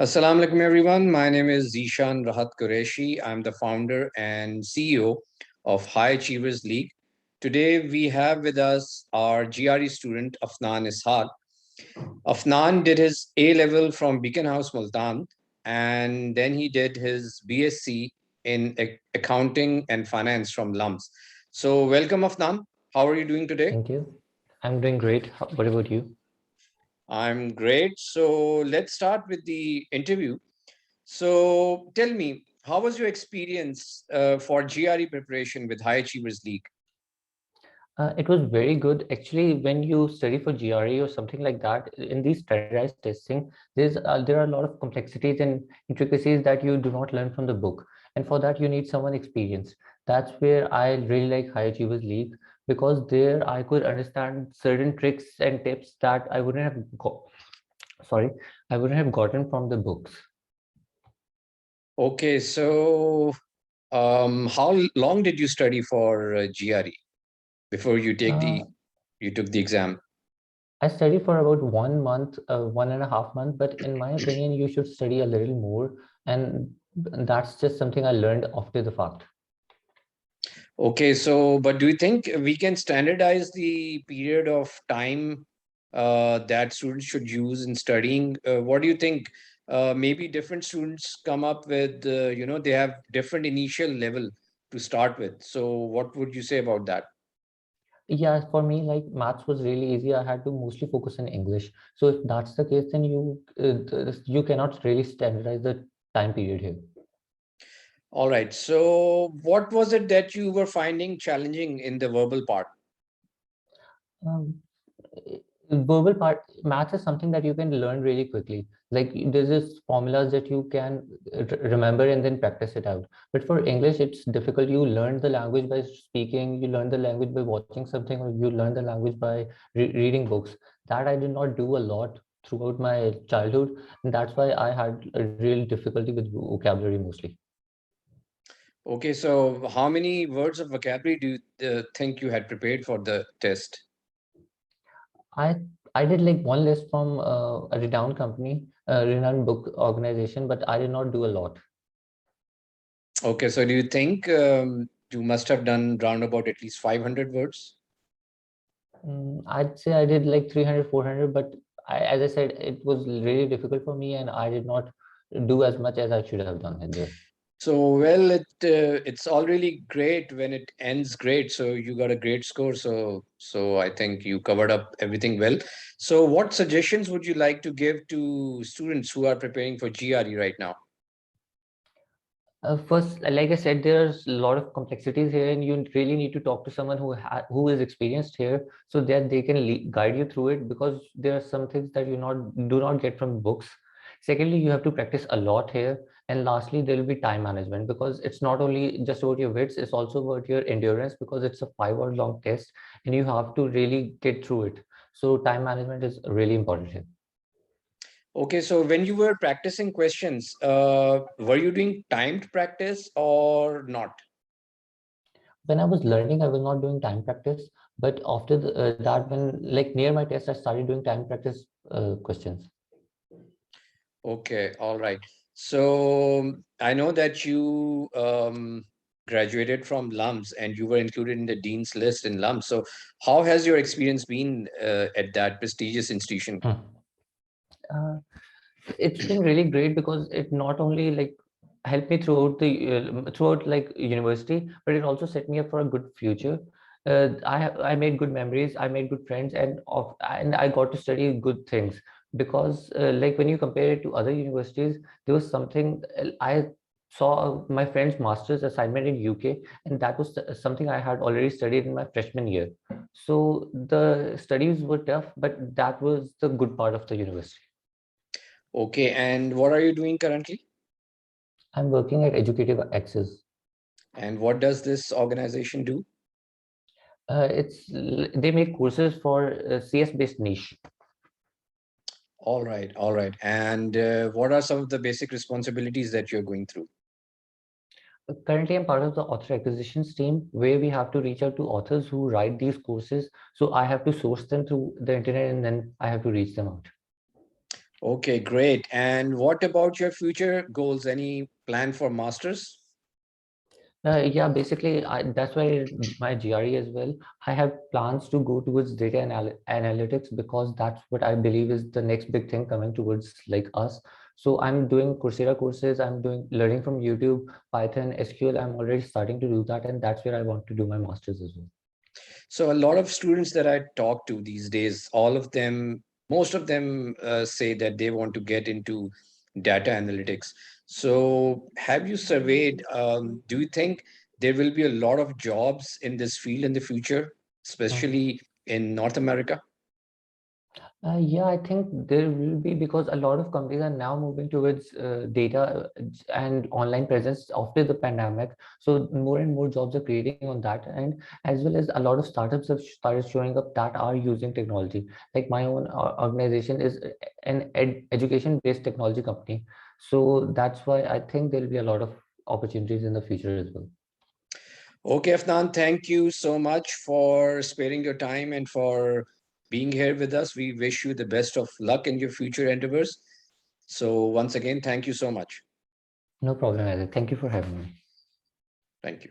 Assalamu alaikum everyone. My name is Zishan Rahat Qureshi. I'm the founder and CEO of High Achievers League. Today we have with us our GRE student Afnan Ishaq. Afnan did his A level from Beacon House, Multan, and then he did his BSc in accounting and finance from LUMS. So, welcome, Afnan. How are you doing today? Thank you. I'm doing great. What about you? I'm great. So, let's start with the interview. So tell me, how was your experience for GRE preparation with High Achievers League? It was very good. Actually, when you study for GRE or something like that, in these standardized testing, there are a lot of complexities and intricacies that you do not learn from the book. And for that, you need someone experienced. That's where I really like High Achievers League because there I could understand certain tricks and tips that I wouldn't have sorry, I wouldn't have gotten from the books. Okay, so how long did you study for GRE before Uh, you took the exam? I studied for about 1 month, 1.5 months, but in my opinion, you should study a little more. And that's just something I learned after the fact. Okay, so but do you think we can standardize the period of time that students should use in studying? What do you think? Maybe different students come up with, they have different initial level to start with. So, what would you say about that? Yeah, for me, like maths was really easy. I had to mostly focus on English. So if that's the case, then you cannot really standardize the time period here. All right. So, what was it that you were finding challenging in the verbal part? Um, Verbal part, math is something that you can learn really quickly. Like there's this formulas that you can remember and then practice it out. But for English, it's difficult. You learn the language by speaking, you learn the language by watching something, or you learn the language by reading books. That I did not do a lot throughout my childhood, and that's why I had a real difficulty with vocabulary mostly. Okay. So, how many words of vocabulary do you think you had prepared for the test? I I did like one list from a renowned company, a renowned book organization, but I did not do a lot. Okay. So, do you think you must have done round about at least 500 words? I'd say I did like 300, 400, but as I said, it was really difficult for me and I did not do as much as I should have done in there. So, well, it's all really great when it ends great. So you got a great score. So I think you covered up everything well. So, what suggestions would you like to give to students who are preparing for GRE right now? First, like I said, there's a lot of complexities here, and you really need to talk to someone who is experienced here, so that they can guide you through it. Because there are some things that you not do not get from books. Secondly, you have to practice a lot here, and lastly, there will be time management because it's not only just about your wits; it's also about your endurance because it's a 5 hour long test, and you have to really get through it. So, time management is really important here. Okay, so when you were practicing questions, were you doing timed practice or not? When I was learning, I was not doing time practice, but after that, when like near my test, I started doing time practice questions. Okay, all right. So I know that you graduated from LUMS and you were included in the dean's list in LUMS. So how has your experience been at that prestigious institution? Hmm. Uh, it's been really great because it not only like helped me throughout like university, but it also set me up for a good future. I made good memories, I made good friends, and I got to study good things because like when you compare it to other universities, there was something I saw my friend's master's assignment in UK, and that was something I had already studied in my freshman year. So the studies were tough, but that was the good part of the university. Okay, and what are you doing currently? I'm working at Educative Access. And what does this organization do? They make courses for CS based niche. All right, all right. And what are some of the basic responsibilities that you're going through? Currently, I'm part of the author acquisitions team where we have to reach out to authors who write these courses. So I have to source them through the internet and then I have to reach them out. Okay, great. And what about your future goals? Any plan for masters? Yeah, basically, that's why my GRE as well. I have plans to go towards data analytics because that's what I believe is the next big thing coming towards like us. So I'm doing Coursera courses. I'm doing learning from YouTube, Python, SQL. I'm already starting to do that, and that's where I want to do my masters as well. So a lot of students that I talk to these days, all of them, most of them say that they want to get into data analytics. So have you surveyed, do you think there will be a lot of jobs in this field in the future, especially in North America? Yeah, I think there will be because a lot of companies are now moving towards data and online presence after the pandemic. So more and more jobs are creating on that, and as well as a lot of startups have started showing up that are using technology. Like my own organization is an education-based technology company. So that's why I think there will be a lot of opportunities in the future as well. Okay, Afnan, thank you so much for sparing your time and for being here with us. We wish you the best of luck in your future endeavors. So once again, thank you so much. No problem, Isaac. Thank you for having me. Thank you.